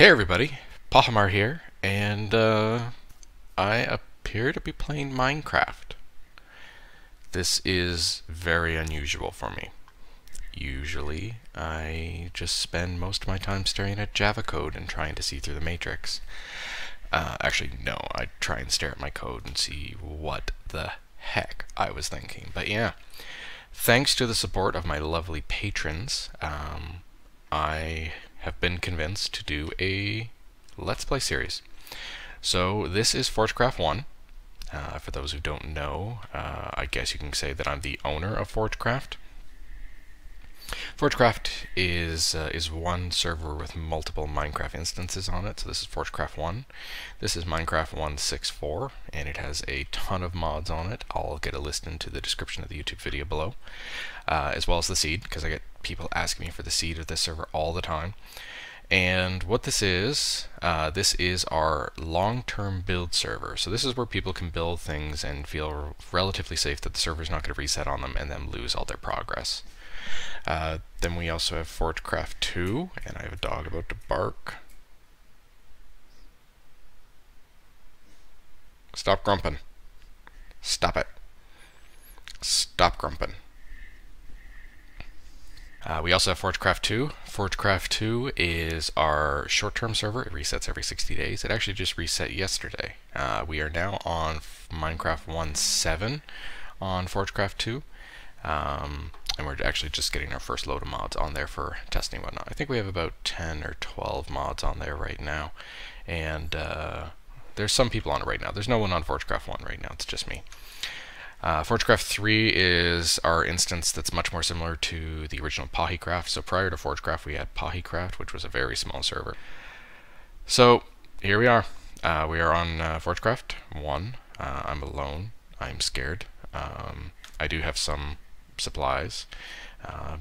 Hey everybody, Pahimar here, and I appear to be playing Minecraft. This is very unusual for me. Usually, I just spend most of my time staring at Java code and trying to see through the matrix. Actually, no, I try and stare at my code and see what the heck I was thinking. But yeah, thanks to the support of my lovely patrons, I have been convinced to do a Let's Play series. So this is ForgeCraft 1. For those who don't know, I guess you can say that I'm the owner of ForgeCraft. ForgeCraft is one server with multiple Minecraft instances on it, so this is ForgeCraft 1. This is Minecraft 1.6.4, and it has a ton of mods on it. I'll get a list into the description of the YouTube video below, as well as the seed, because I get people asking me for the seed of this server all the time. And what this is our long-term build server. So this is where people can build things and feel relatively safe that the server's not going to reset on them and then lose all their progress. Then we also have ForgeCraft 2, and I have a dog about to bark. Stop grumping. Stop it. Stop grumping. We also have ForgeCraft 2. ForgeCraft 2 is our short-term server. It resets every 60 days. It actually just reset yesterday. We are now on Minecraft 1.7 on ForgeCraft 2. And we're actually just getting our first load of mods on there for testing and whatnot. I think we have about 10 or 12 mods on there right now. And there's some people on it right now. There's no one on ForgeCraft 1 right now. It's just me. ForgeCraft 3 is our instance that's much more similar to the original PahiCraft. So prior to ForgeCraft, we had PahiCraft, which was a very small server. So here we are. We are on ForgeCraft 1. I'm alone. I'm scared. I do have some supplies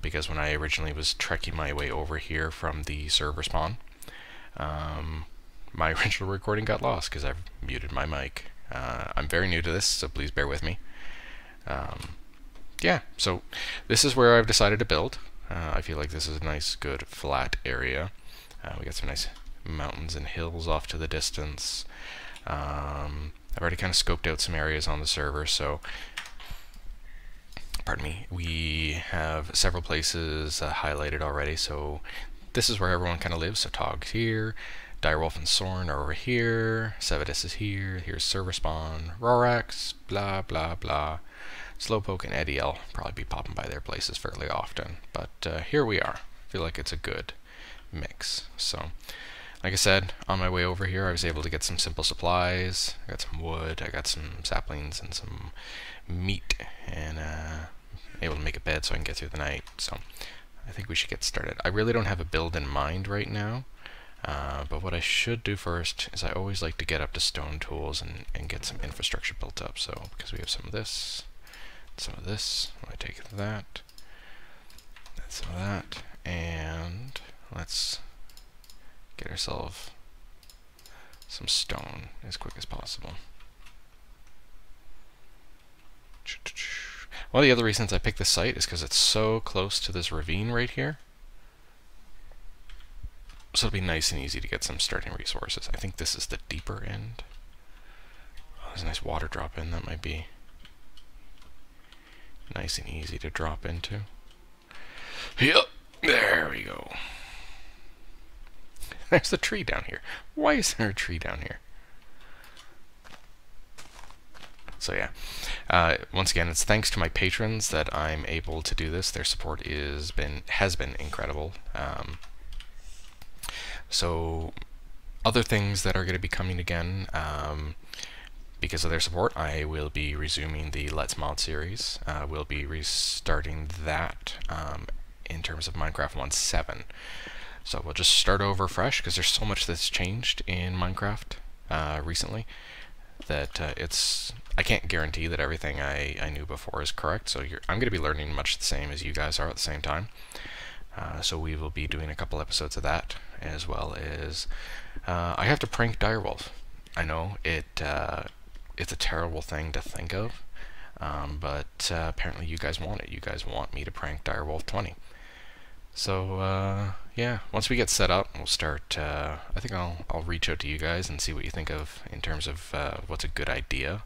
because when I originally was trekking my way over here from the server spawn, my original recording got lost because I've muted my mic. I'm very new to this, so please bear with me. Yeah, so this is where I've decided to build. I feel like this is a nice, good, flat area. We got some nice mountains and hills off to the distance. I've already kind of scoped out some areas on the server, so pardon me, we have several places highlighted already. So this is where everyone kind of lives. So Tog's here, Direwolf and Sorn are over here, Sevidus is here, here's server spawn, Rorax, blah blah blah. Slowpoke and Eddie will probably be popping by their places fairly often, but here we are. I feel like it's a good mix. So, like I said, on my way over here I was able to get some simple supplies. I got some wood, I got some saplings and some meat, and able to make a bed so I can get through the night. So I think we should get started. I really don't have a build in mind right now, but what I should do first is I always like to get up to stone tools and get some infrastructure built up. So because we have some of this, some of this, I take that, and some of that, and let's get ourselves some stone as quick as possible. One of the other reasons I picked this site is because it's so close to this ravine right here. So it'll be nice and easy to get some starting resources. I think this is the deeper end. Oh, there's a nice water drop in. That might be nice and easy to drop into. Yep, there we go. There's the tree down here. Why is there a tree down here? So yeah, once again, it's thanks to my patrons that I'm able to do this. Their support has been incredible. So other things that are going to be coming again, because of their support, I will be resuming the Let's Mod series. We'll be restarting that in terms of Minecraft 1.7. So we'll just start over fresh because there's so much that's changed in Minecraft recently that I can't guarantee that everything I knew before is correct. So I'm going to be learning much the same as you guys are at the same time. So we will be doing a couple episodes of that, as well as I have to prank Direwolf. I know it's a terrible thing to think of, but apparently you guys want it. You guys want me to prank Direwolf 20. So yeah, once we get set up, we'll start. I think I'll reach out to you guys and see what you think of in terms of what's a good idea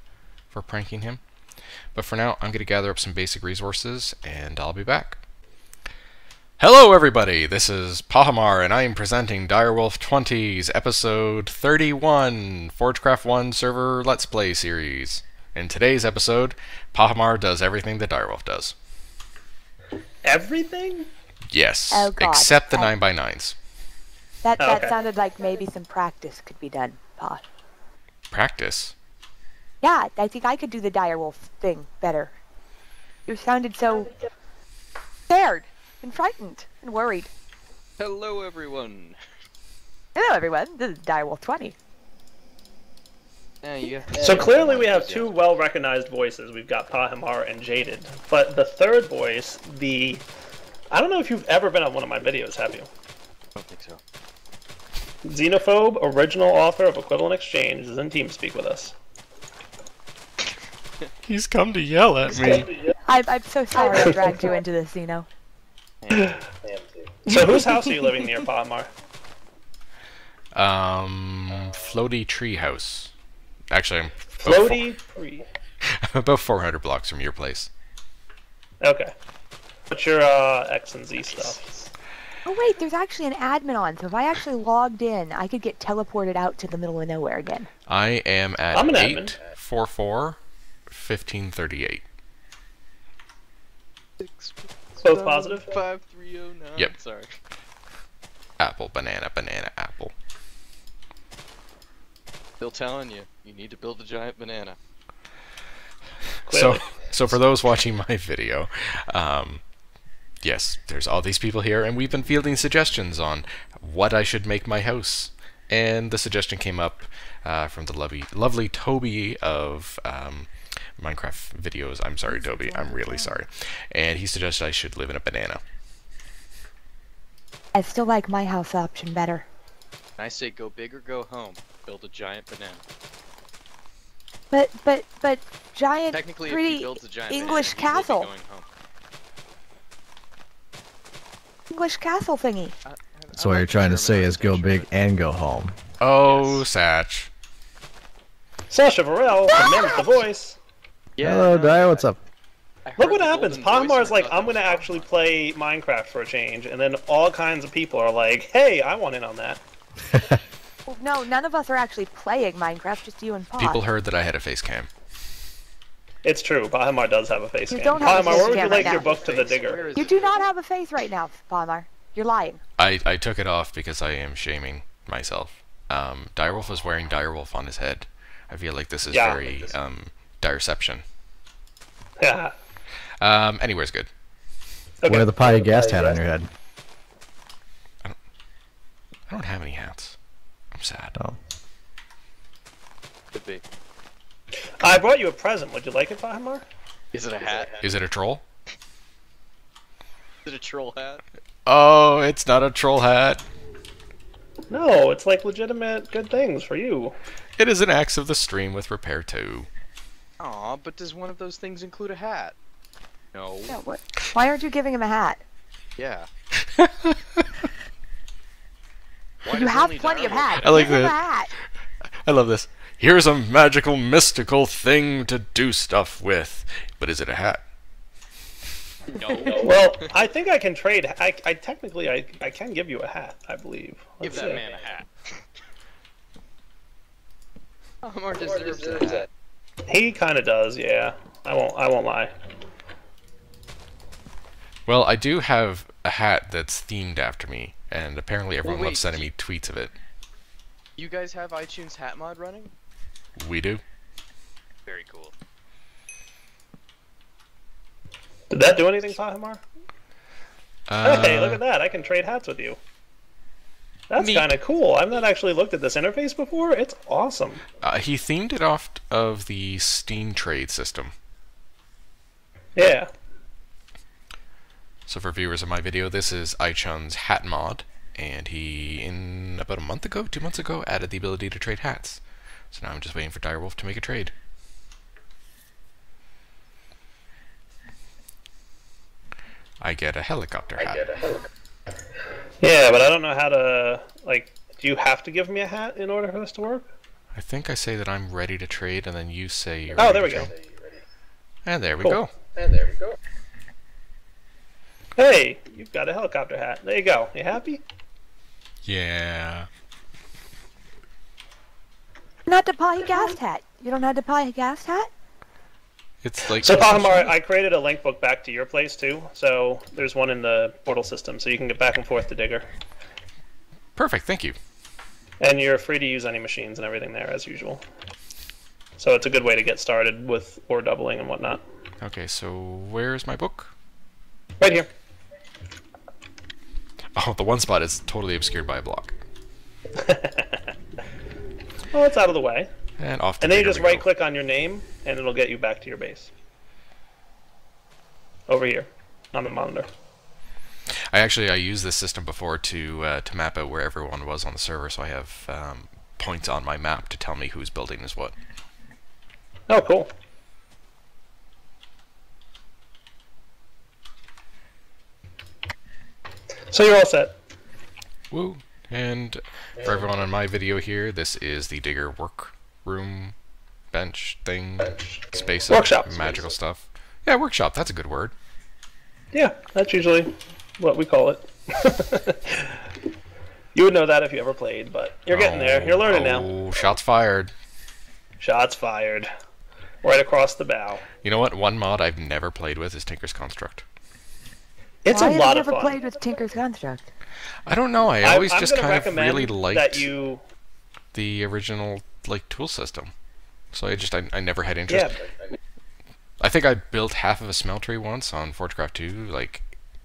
for pranking him. But for now, I'm going to gather up some basic resources, and I'll be back. Hello, everybody. This is Pahimar, and I am presenting Direwolf 20's episode 31, ForgeCraft 1 server Let's Play series. In today's episode, Pahimar does everything that Direwolf does. Everything? Yes, Oh, God. except the 9x9s. That Okay. sounded like maybe some practice could be done, Posh. Practice. Yeah, I think I could do the direwolf thing better. You sounded so scared and frightened and worried. Hello, everyone. Hello, everyone. This is Direwolf 20. So clearly we have two well-recognized voices. We've got Pahimar and Jaded. But the third voice, I don't know if you've ever been on one of my videos, have you? I don't think so. Xenophobe, original author of Equivalent Exchange, is in TeamSpeak with us. He's come to yell at me. I'm so sorry I dragged you into this, Zeno. So whose house are you living near, Pahimar? Floaty Treehouse. Actually, I'm Floaty about 400 blocks from your place. Okay. What's your X and Z stuff? Oh, wait, there's actually an admin on, so if I actually logged in, I could get teleported out to the middle of nowhere again. I am at I'm an admin. 844-1538. Both positive? 5309. Yep. Sorry. Apple, banana, banana, apple. Still telling you, you need to build a giant banana. Clearly. So for those watching my video, yes, there's all these people here, and we've been fielding suggestions on what I should make my house. And the suggestion came up from the lovely Toby of Minecraft videos. I'm sorry, Toby. I'm really sorry. And he suggested I should live in a banana. I still like my house option better. I say go big or go home. Build a giant banana. But giant, Technically, if he pretty builds a giant English banana, he will be castle. going home. English castle thingy. So what you're trying to say is go big and go home. Oh, Satch. Sasha Varel, commands the voice. Yeah, Hello, Dyer, what's up? I heard Look what the happens. golden voice Pahimar's and I like, thought I'm that gonna was actually play Minecraft for a change, and then all kinds of people are like, hey, I want in on that. Well, no, none of us are actually playing Minecraft, just you and Posh. People heard that I had a face cam. It's true, Pahimar does have a face You cam. don't have a Pahimar, face where would you cam like right your now. book to the Face, where digger? is You it? do not have a face right now, Pahimar. You're lying. I took it off because I am shaming myself. Direwolf was wearing Direwolf on his head. I feel like this is Yeah. very Direception. Yeah. Anywhere's good. Okay. Wear the pie gas hat on your head. I don't have any hats. I'm sad. Oh. Could be. I brought you a present. Would you like it, Pahimar? Is it a hat? Is it a troll? Is it a troll hat? Oh, it's not a troll hat. No, it's like legitimate good things for you. It is an axe of the stream with repair too. Aw, but does one of those things include a hat? No. No, what? Why aren't you giving him a hat? Yeah. You does have only plenty of Direwolf hats. I like Give him a that. hat. I love this. Here's a magical, mystical thing to do stuff with. But is it a hat? No. Well, I think I can trade. I technically I can give you a hat. I believe. Give Let's that see. man a hat. Omar deserves a hat. He kind of does. Yeah. I won't lie. Well, I do have a hat that's themed after me, and apparently everyone wait, loves sending me tweets of it. You guys have iTunes hat mod running? We do. Very cool. Did that do anything, Pahimar? Uh, Hey, look at that! I can trade hats with you. That's Neat. kind of cool. I've not actually looked at this interface before. It's awesome. He themed it off of the Steam trade system. Yeah. So for viewers of my video, this is iChun's hat mod, and he, in about a month ago, 2 months ago, added the ability to trade hats. So now I'm just waiting for Direwolf to make a trade. I get a helicopter hat. Yeah, but I don't know how to, like, do you have to give me a hat in order for this to work? I think I say that I'm ready to trade, and then you say you're Oh, ready there we to go. trade. And there we Cool. go. Hey, you've got a helicopter hat. There you go. You happy? Yeah. Not the Pahigast hat. You don't have the Pahigast hat? It's like... So, Pahimar, I created a link book back to your place, too. So, there's one in the portal system, so you can get back and forth to Digger. Perfect, thank you. And you're free to use any machines and everything there, as usual. So, it's a good way to get started with ore doubling and whatnot. Okay, so where's my book? Right here. Oh, the one spot is totally obscured by a block. Well, it's out of the way. And off to And then you Digger just we go. right-click on your name, and it'll get you back to your base. Over here, on the monitor. I used this system before to map out where everyone was on the server, so I have points on my map to tell me who's building is what. Oh, cool. So you're all set. Woo! And for everyone on my video here, this is the Digger workroom bench thing, space of Workshop. magical stuff. Yeah, workshop. That's a good word. Yeah, that's usually what we call it. You would know that if you ever played, but you're getting there. You're learning now. Oh, shots fired. Shots fired. Right across the bow. You know what? One mod I've never played with is Tinker's Construct. It's Why a have lot you of never fun. played with Tinker's Construct? I don't know. I always I'm just gonna kind of recommend really liked that you. the original tool system. So I never had interest. Yeah. I think I built half of a smeltery once on ForgeCraft 2 like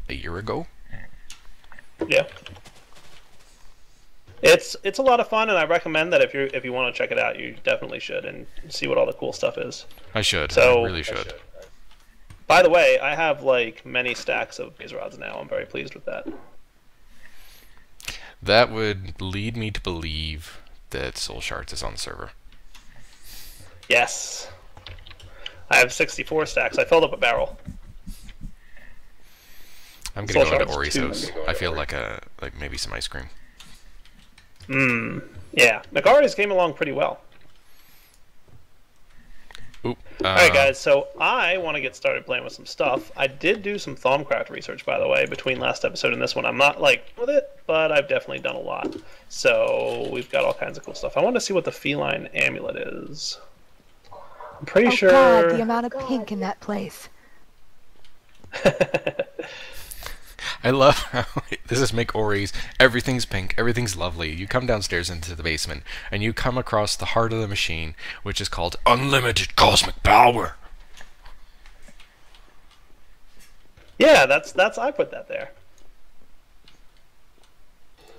a year ago. Yeah. It's a lot of fun, and I recommend that if you want to check it out, you definitely should and see what all the cool stuff is. I should. So, I really should. By the way, I have like many stacks of base rods now. I'm very pleased with that. That would lead me to believe that Soul Shards is on the server. Yes. I have 64 stacks. I filled up a barrel. I'm gonna Soul go to Shards Ori's too. house. I feel like maybe some ice cream. Yeah. McArty's came along pretty well. Oop. Alright guys, so I want to get started playing with some stuff. I did do some Thaumcraft research, by the way, between last episode and this one. I'm not with it, but I've definitely done a lot. So we've got all kinds of cool stuff. I want to see what the feline amulet is. I'm pretty sure... God, the amount of pink in that place. I love how this is McOri's. Everything's pink, everything's lovely. You come downstairs into the basement, and you come across the heart of the machine, which is called unlimited cosmic power. Yeah, that's I put that there.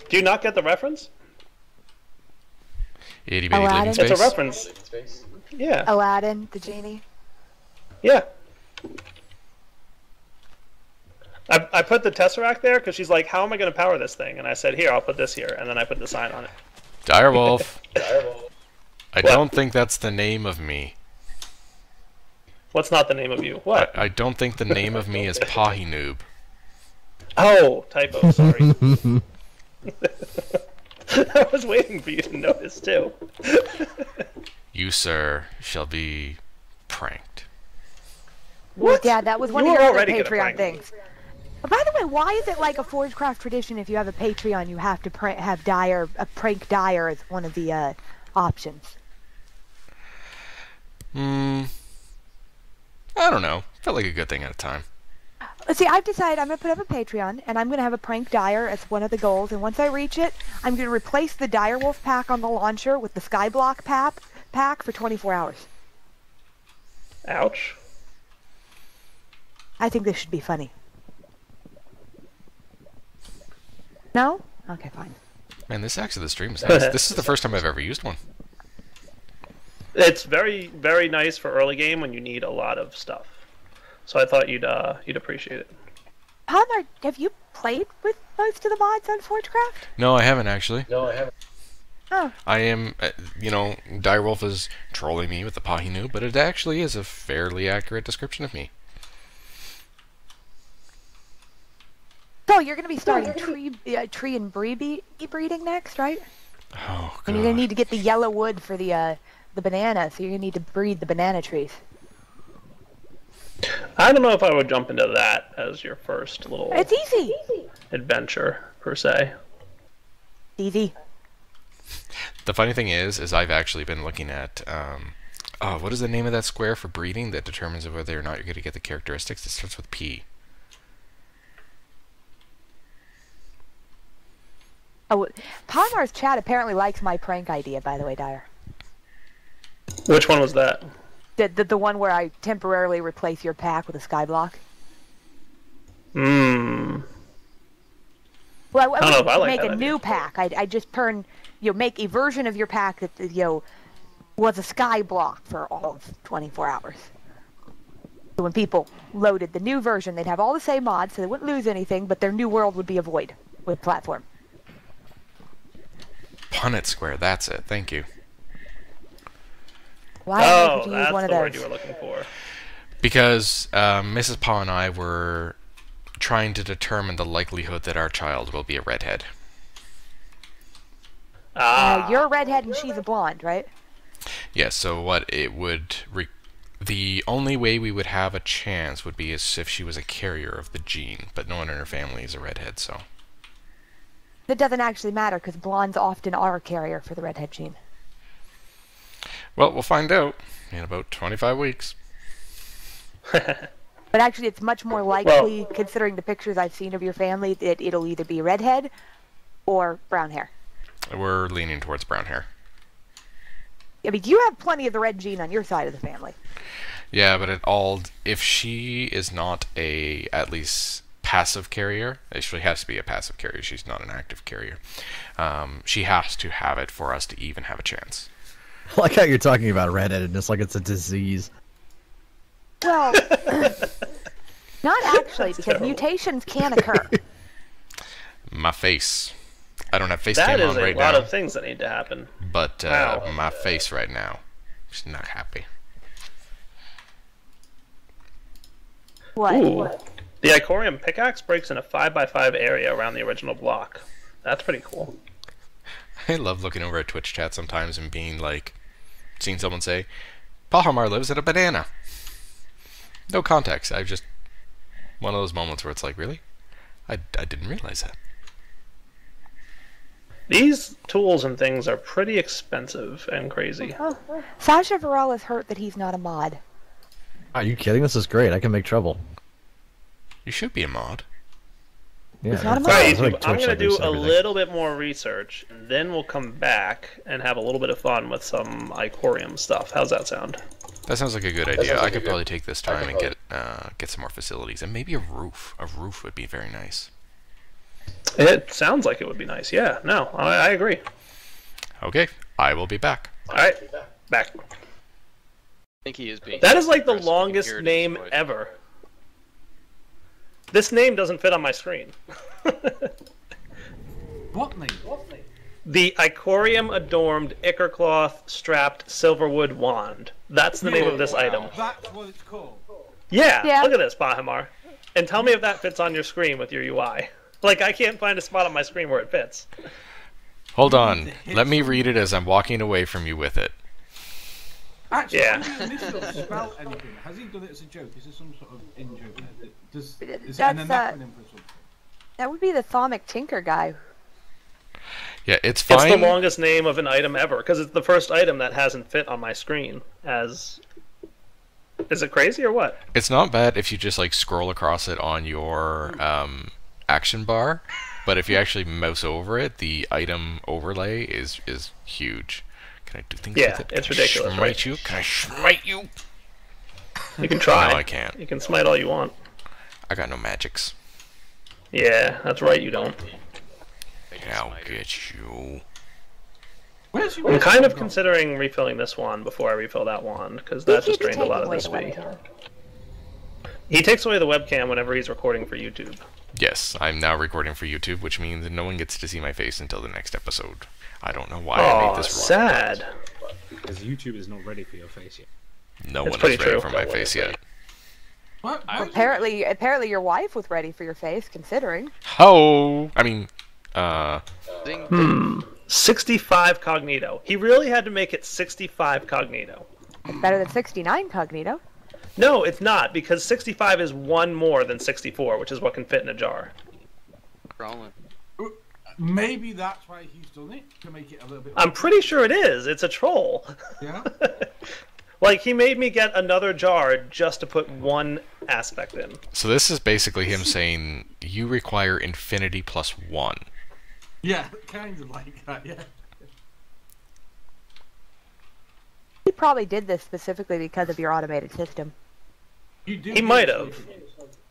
Do you not get the reference? Itty bitty Aladdin? living space. It's a reference. Yeah. Aladdin, the genie. Yeah. I put the Tesseract there because she's like, how am I going to power this thing? And I said, here, I'll put this here. And then I put the sign on it. Direwolf. I don't think that's the name of me. What's not the name of you? What? I don't think the name of me is Pahinoob. Oh, typo, sorry. I was waiting for you to notice, too. You, sir, shall be pranked. What? Yeah, that was one You of were your other already gonna Patreon prank me. things. By the way, why is it like a ForgeCraft tradition if you have a Patreon you have to have Dyer, a prank Dyer as one of the options? I don't know. Felt like a good thing at a time. Let's see, I've decided I'm going to put up a Patreon, and I'm going to have a prank Dyer as one of the goals, and once I reach it, I'm going to replace the Direwolf pack on the launcher with the Skyblock pack for 24 hours. Ouch. I think this should be funny. No? Okay, fine. Man, this axe of the stream is nice. This is the first time I've ever used one. It's very, very nice for early game when you need a lot of stuff. So I thought you'd appreciate it. Pahimar, have you played with most of the mods on ForgeCraft? No, I haven't actually. Oh. I am, Direwolf is trolling me with the Pahinoob, but it actually is a fairly accurate description of me. So you're going to be starting tree and breeding next, right? Oh, God. And you're going to need to get the yellow wood for the banana, so you're going to need to breed the banana trees. I don't know if I would jump into that as your first little It's easy. adventure, per se. Easy. The funny thing is I've actually been looking at, what is the name of that square for breeding that determines whether or not you're going to get the characteristics? It starts with P. Oh, Pahimar's chat apparently likes my prank idea, by the way, Dyer. Which one was that? The one where I temporarily replace your pack with a skyblock. Hmm. Well, I don't know if I wouldn't like make that a idea. new pack. I just make a version of your pack that was a sky block for all of 24 hours. So when people loaded the new version, they'd have all the same mods, so they wouldn't lose anything, but their new world would be a void with platform. Punnett square, that's it. Thank you. Why Oh, would you use that's one the of word those? you were looking for. Because Mrs. Pa and I were trying to determine the likelihood that our child will be a redhead. You're a redhead and she's a blonde, right? Yes, so what it would... the only way we would have a chance would be as if she was a carrier of the gene, but no one in her family is a redhead, so... That doesn't actually matter, because blondes often are a carrier for the redhead gene. Well, we'll find out in about 25 weeks. But actually, it's much more likely, considering the pictures I've seen of your family, that it'll either be redhead or brown hair. We're leaning towards brown hair. I mean, you have plenty of the red gene on your side of the family. Yeah, but if she is not at least passive carrier, she has to be a passive carrier, she's not an active carrier, she has to have it for us to even have a chance. I like how you're talking about redheadedness like it's a disease. Well, not actually, because terrible. mutations can occur. My face. I don't have face That cam is on a right lot now, of things that need to happen. but Wow. my face right now, she's not happy. What? Ooh. The Icorium pickaxe breaks in a 5x5 area around the original block. That's pretty cool. I love looking over at Twitch chat sometimes and being like, seeing someone say, Pahimar lives in a banana. No context. One of those moments where it's like, really? I didn't realize that. These tools and things are pretty expensive and crazy. Oh, Sasha Varela is hurt that he's not a mod. Are you kidding? This is great. I can make trouble. You should be a mod. Yeah, It's not a that's- mod. Alright, that's like YouTube, I'm Twitch going to do a everything. little bit more research, and then we'll come back and have a little bit of fun with some Icorium stuff. How's that sound? That sounds like a good idea. I could probably take this time and get some more facilities, and maybe a roof. A roof would be very nice. It sounds like it would be nice. Yeah, no, I agree. Okay, I will be back. Alright, back. I think he is being. That is like the aggressive. You longest hear it in his name voice. ever. This name doesn't fit on my screen. What name? The Icorium Adorned Ickercloth Strapped Silverwood Wand. That's the name of this item. That's what it's called. Yeah. Look at this, Pahimar. And tell me if that fits on your screen with your UI. Like, I can't find a spot on my screen where it fits. Hold on. Let me read it as I'm walking away from you with it. Actually, Yeah. has the initial spell anything? Has he done it as a joke? Is there some sort of in-joke? Is it an That's, acronym for something? That would be the Thaumic Tinker guy. Yeah, it's It's the fine. longest name of an item ever, because it's the first item that hasn't fit on my screen as... Is it crazy or what? It's not bad if you just like scroll across it on your action bar, but if you actually mouse over it, the item overlay is huge. Can I do things Yeah, with it? it's Can ridiculous, I smite right? you? Can I smite you? You can try. No, I can't. You can smite all you want. I got no magics. Yeah, that's right, you don't. I'll get you. Where's your I'm kind of gone? considering refilling this wand before I refill that wand, because that just drained a lot of away this the speed. webcam. He takes away the webcam whenever he's recording for YouTube. Yes, I'm now recording for YouTube, which means no one gets to see my face until the next episode. I don't know why I made Oh, this rule. sad. Because YouTube is not ready for your face yet. No It's one is pretty ready true. for my face yet. What? I Well, was apparently your wife was ready for your face, considering. Ho! I mean, Ding, Hmm. ding. 65 cognito. He really had to make it 65 cognito. It's better than 69 cognito. No, it's not, because 65 is one more than 64, which is what can fit in a jar. Rolling. Maybe that's why he's done it, to make it a little bit... I'm pretty sure it is. It's a troll. Yeah? Like, he made me get another jar just to put one aspect in. so this is basically him saying you require infinity plus 1. Yeah, kind of like that, yeah. He probably did this specifically because of your automated system. You do He might have.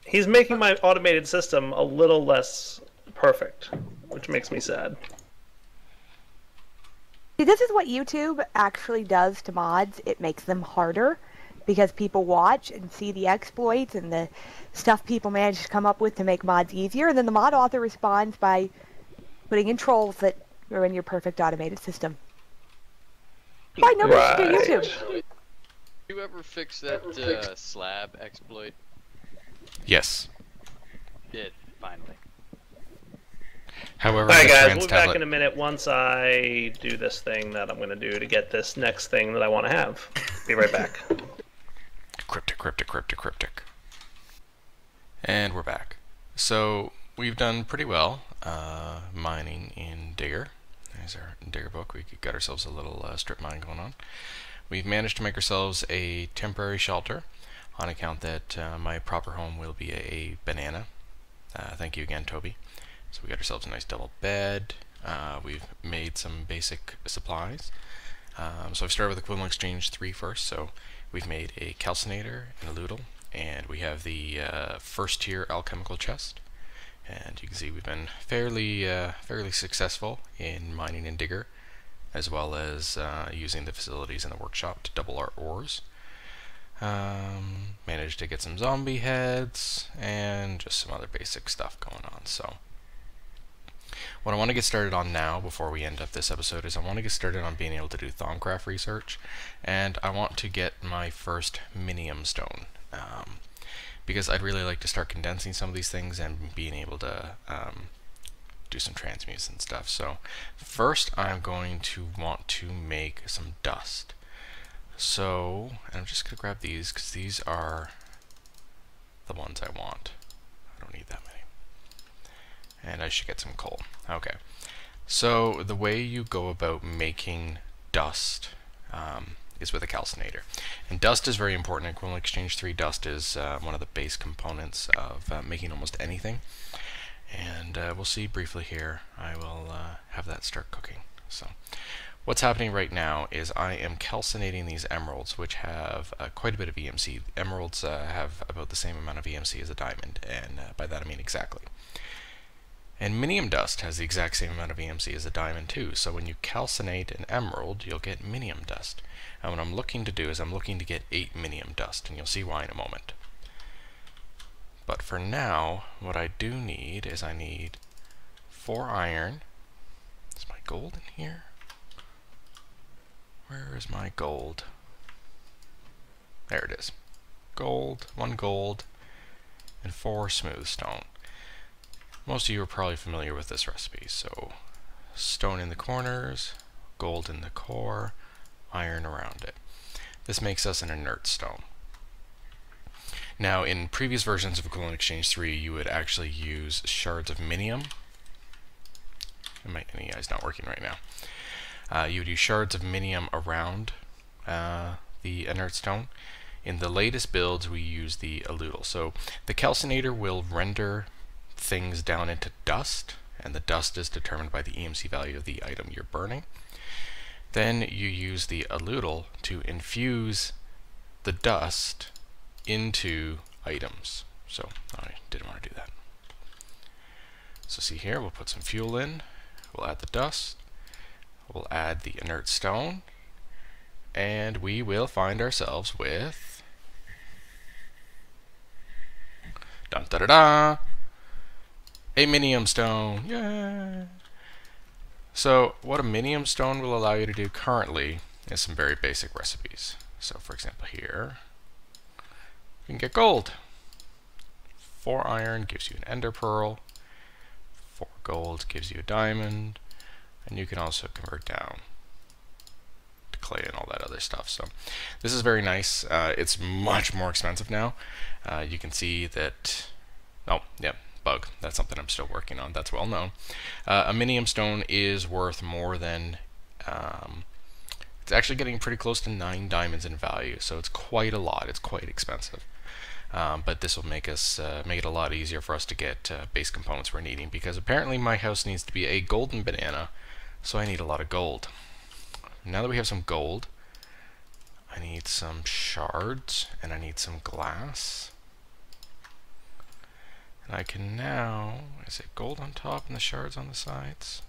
He's making my automated system a little less perfect, which makes me sad. See, this is what YouTube actually does to mods. It makes them harder because people watch and see the exploits and the stuff people manage to come up with to make mods easier, and then the mod author responds by putting in trolls that ruin your perfect automated system. Why nobody should do YouTube? You ever fix that slab exploit? Yes. Did, finally. However, Alright the guys, trans we'll be back tablet- in a minute once I do this thing that I'm going to do to get this next thing that I want to have. Be right back. Cryptic. And we're back. So we've done pretty well mining in Digger. There's our Digger book. We got ourselves a little strip mine going on. We've managed to make ourselves a temporary shelter on account that my proper home will be a banana. Thank you again, Toby. So we got ourselves a nice double bed. We've made some basic supplies. So I've started with Equivalent Exchange 3 first. So we've made a calcinator and a loodle, and we have the first tier alchemical chest. And you can see we've been fairly successful in mining in Digger, as well as using the facilities in the workshop to double our ores. Managed to get some zombie heads and just some other basic stuff going on. So what I want to get started on now, before we end up this episode, is I want to get started on being able to do ThomCraft research, and I want to get my first minium stone, because I'd really like to start condensing some of these things and being able to do some transmutes and stuff. So first I'm going to want to make some dust. So, and I'm just going to grab these because these are the ones I want. I don't need that many. And I should get some coal. Okay. So the way you go about making dust is with a calcinator. And dust is very important. In Equivalent Exchange 3, dust is one of the base components of making almost anything. And we'll see briefly here. I will have that start cooking. So what's happening right now is I am calcinating these emeralds, which have quite a bit of EMC. Emeralds have about the same amount of EMC as a diamond, and by that I mean exactly. And minium dust has the exact same amount of EMC as a diamond too, so when you calcinate an emerald, you'll get minium dust. And what I'm looking to do is I'm looking to get 8 minium dust, and you'll see why in a moment. But for now, what I do need is I need 4 iron. Is my gold in here? Where is my gold? There it is. Gold, 1 gold, and 4 smooth stone. Most of you are probably familiar with this recipe. So stone in the corners, gold in the core, iron around it. This makes us an inert stone. Now in previous versions of Equivalent Exchange 3 you would actually use shards of minium. My NEI is not working right now. You would use shards of minium around the inert stone. In the latest builds we use the aludel. So the calcinator will render things down into dust, and the dust is determined by the EMC value of the item you're burning. Then you use the aludel to infuse the dust into items. So I didn't want to do that. So see here, we'll put some fuel in, we'll add the dust, we'll add the inert stone, and we will find ourselves with dun da da da, a minium stone. Yay! So what a minium stone will allow you to do currently is some very basic recipes. So for example here, you can get gold. 4 iron gives you an ender pearl, 4 gold gives you a diamond, and you can also convert down to clay and all that other stuff. So this is very nice. It's much more expensive now. You can see that, oh yeah, bug, that's something I'm still working on, that's well known. A minium stone is worth more than, it's actually getting pretty close to 9 diamonds in value, so it's quite a lot, it's quite expensive. But this will make it a lot easier for us to get base components we're needing, because apparently my house needs to be a golden banana, so I need a lot of gold. Now that we have some gold, I need some shards, and I need some glass. And I can now, is it gold on top and the shards on the sides?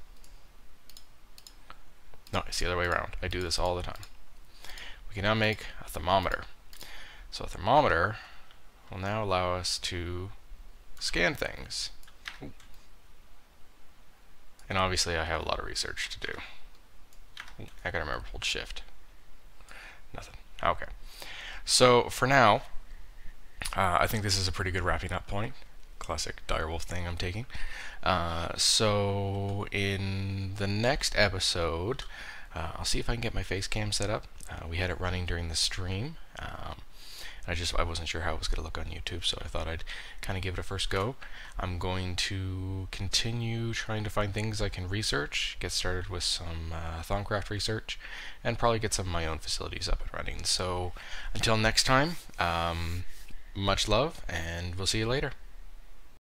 No, it's the other way around. I do this all the time. We can now make a thermometer. So a thermometer will now allow us to scan things. Ooh. And obviously I have a lot of research to do. Ooh, I gotta remember to hold shift. Nothing. Okay. So for now, I think this is a pretty good wrapping up point. Classic direwolf thing I'm taking. So in the next episode, I'll see if I can get my face cam set up. We had it running during the stream. I wasn't sure how it was going to look on YouTube, so I thought I'd kind of give it a first go. I'm going to continue trying to find things I can research, get started with some ForgeCraft research, and probably get some of my own facilities up and running. So until next time, much love, and we'll see you later.